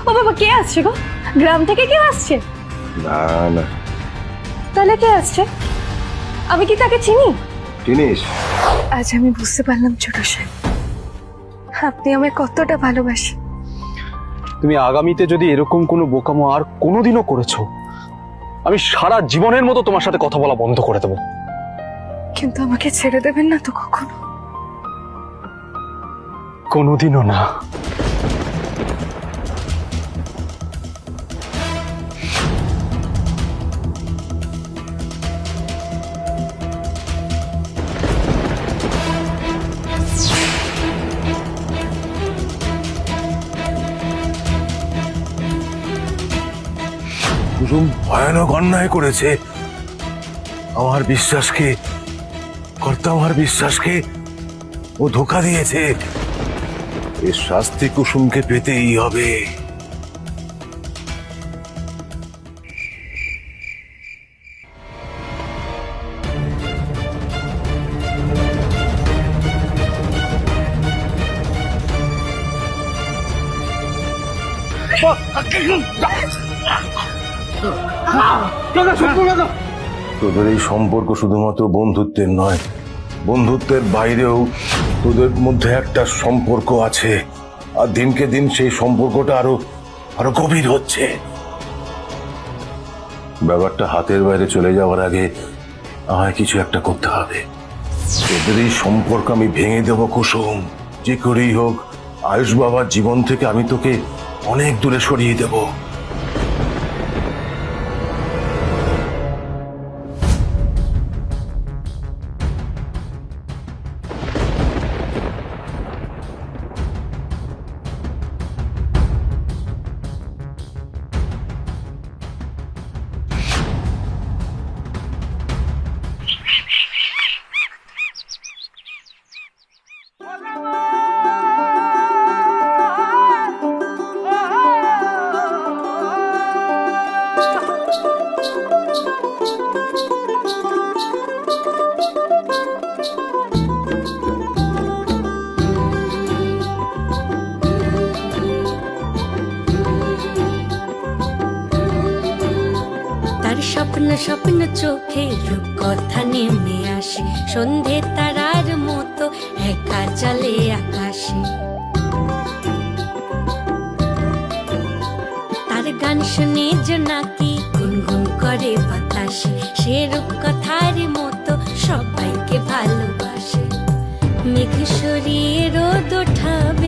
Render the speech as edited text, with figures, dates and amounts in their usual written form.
ও বাবা, কে আসছে গো? গ্রাম থেকে কেউ আসছে? না না। তাহলে কে আসছে? আমি কি তাকে চিনি? চিনিস? আজ আমি বুঝতে পারলাম ছোট সাহেব, আপনি আমায় কতটা ভালোবাসেন। তুমি আগামীতে যদি এরকম কোনো বোকামো আর কোনোদিনও করেছো, আমি সারা জীবনের মতো তোমার সাথে কথা বলা বন্ধ করে দেবো। কিন্তু আমাকে ছেড়ে দেবেন না তো কখনো? কোনোদিনও না। কুসুম ভয়ানক অন্যায় করেছে। আমার বিশ্বাসকে, কর্তা আমার বিশ্বাসকে ও ধোঁকা দিয়েছে। এর শাস্তি কুসুমকে পেতেই হবে। তোদের এই সম্পর্ক শুধুমাত্র বন্ধুত্বের নয়, বন্ধুত্বের বাইরেও তোদের মধ্যে একটা সম্পর্ক আছে। আর দিনকে দিন সেই সম্পর্কটা আরো আরো গভীর হচ্ছে। ব্যাপারটা হাতের বাইরে চলে যাওয়ার আগে আমায় কিছু একটা করতে হবে। তোদের এই সম্পর্ক আমি ভেঙে দেবো কুসুম। যে করেই হোক আয়ুষ বাবার জীবন থেকে আমি তোকে অনেক দূরে সরিয়ে দেবো। তার স্বপ্ন স্বপ্ন চোখে রূপকথা নেমে আসে, সন্ধে তারার মতো একা চলে আকাশে। তার গান শুনে জোনাকি গুনগুন করে বাতাসে, সে রূপকথার মতো সবাইকে ভালোবাসে। মেঘ সরিয়ে রোদ ওঠাবে।